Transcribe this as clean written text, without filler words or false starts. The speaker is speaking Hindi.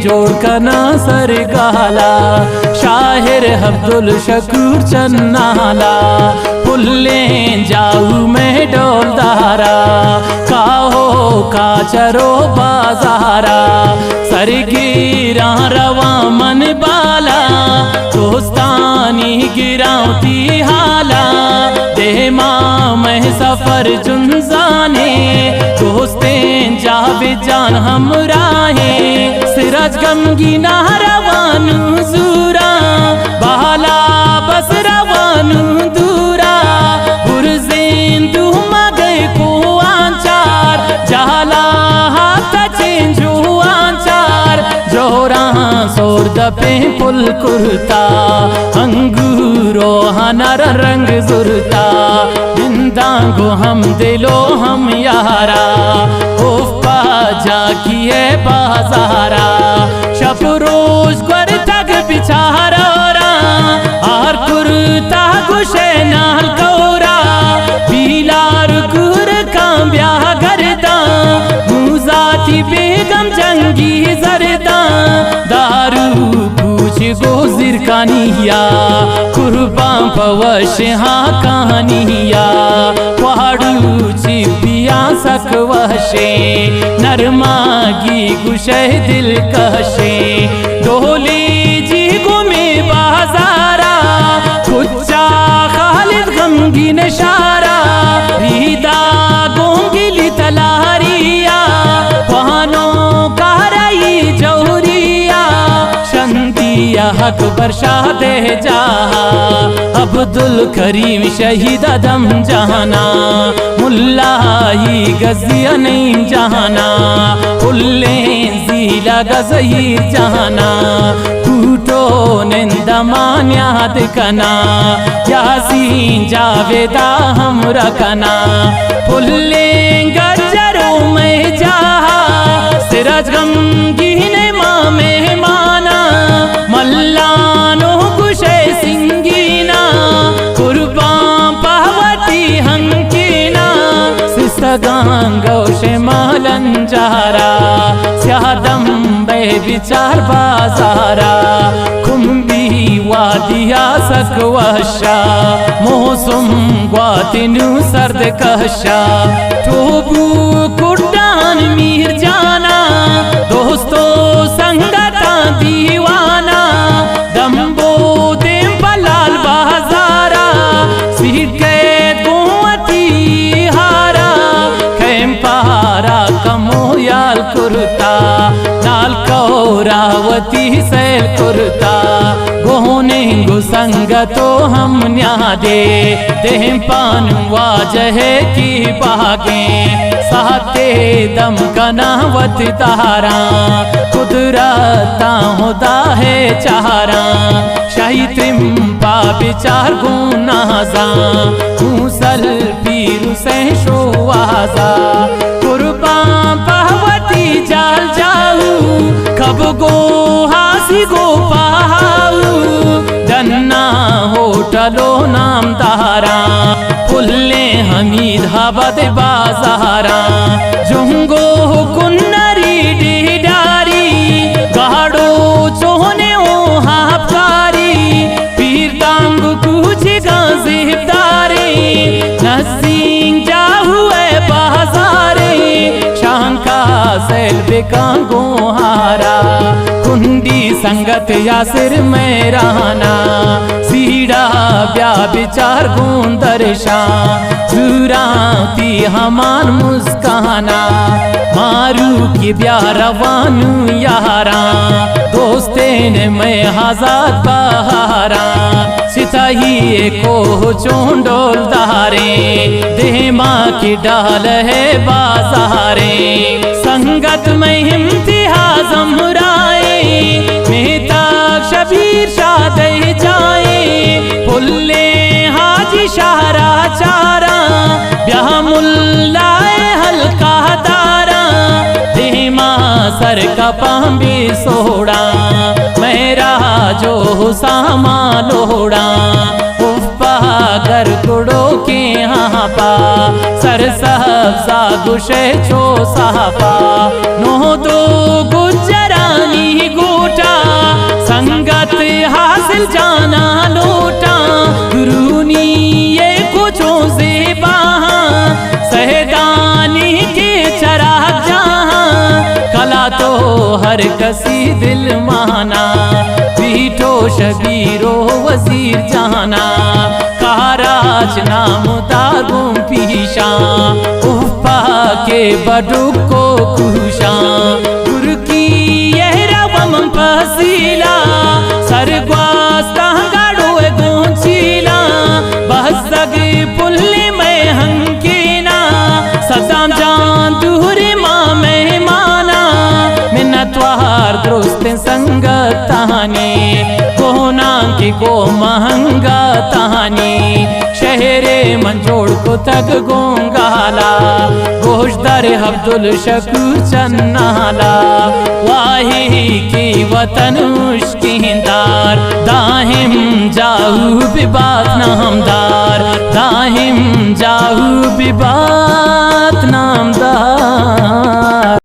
जोड़ कना सर गाला शाहिर अब्दुल शकूर चन्नाला पुल्ले जाऊ में डोलदारा काहो का चरो बाजारा सरगीरा रवा मन बाला दोस्तानी गिराती हाला दे माँ मैं सफर जुंजाने दोस्तें जावे जान हमराहे सिराज गमगी ना रवानू जूरा बाला बस रवानू दूरा बुरजें दुमा गए को आंचार जाला हाथ चेंजू आंचार जोरा सोर दपे पुल कुर्ता अंगूरो हनर रंग जुरता जिंदांगो हम दिलो हम यारा उफा जाकिए बाजारा शब रोज कर तक बिचारा आर कुर्ता गुशे नाल कौरा बिलार कुर कांब्या करदा मुजाती बेगम जंगी जरदा दारू पूछ गोजिर कानिया कुर्बान पवश हाँ कहानिया पहाड़ू चिपिया सकवशे नरमागी गुशे दिल कशे डोली जी गुमे बाजारा कुच्चा खालिद गमगीन शारा रीदा गोंगिली तलारिया बहनों कारई जौरिया शंतिया हक बरशा दे जहा अब्दुल करीम शहीद दम जहाना मुल्ला ही गजिया नहीं जहाना उल्ले जीला गजही जहाना कूटो निंदमान याद कना यासीन जावेदा हम रखना फुल्ले गजरों में जहा सिराज गमगीन माँ में माना मल्लानो कुशे सिंगीना कुर्बान पावती हंकीना सिस्तगान गौशे मालंजारा स्यादम बे विचार बाजारा कुंभी वादिया सकवशा मौसम ग्वातिनु सर्द कहशा टोबू कुर्डान मीर जाना दोस्तों संगता दीवाना दम्बो देम बलाल बाजारा सीट के गोवती हारा खेम पारा कमोयाल कुर्ता नाल कौरावती सैल कुर्ता गोने गुसंगतो हम न्यादे देह पान वाजह की बागे साते दम कनावत तारा कुदरता होता है चारा शाही त्रिम विचार गुनाजा मूसल पीर से शोवाजा कुर्बान पावती जाल जाऊ कब गो हासी गो पाऊ दन्ना होटलो नाम तारा फुल्ले हमीद हबद बाजारा जुंगो कुन्नरी डिडारी गाड़ो चोहने ओ हापकारी पीर तांग कुछ गाजिबदारे नसीं जा हुए बाजारे शांका सैल बेकांगो हारा कुंडी संगत यासिर में रहना सीड़ा ब्या विचार गुंदरशा चुराती हमान मुस्काना मारू की ब्या रवानू यारा दोस्ते ने मैं हजात बहारा सिताही को चोंडोल दारे देह माँ की डाल है बाजारे संगत में इम्तिहाज हमराए मेहता शबीर शाह जाए फुल्ले हाजी शाहरा चारा ब्याह मुल्लाए हल्का तारा देमा सर का पांबी सोड़ा मेरा जो सामा लोड़ा गर गुड़ो के यहाँ पा सर सहसा गुशे छो सापा नो दो गुजरानी जाना लूटा गुरूनी ये कुछों से बाहा सहदानी के चराग जहाँ कला तो हर कसी दिल माना पीठो शबीरो वजीर जाना काराज नाम दागुम पीशा उफा के बडुक को खुशा गुर की यह रवम फसीला सरग्वास्ता गाड़ो गोंचीला बहसग पुल्ले में हंकीना सदाम जान दूरी माँ में माना मिन्नतवार दुरुस्त संगत तहानी कोना की को महंगा तहानी शहरे मंजोड़ को तक गोंगाला गोशदार अब्दुल शकूर चन्नाला वाही की वतन मुश्किंदार दाहिम जाहू बिबात नामदार दाहिम जाहू बिबात नामदार।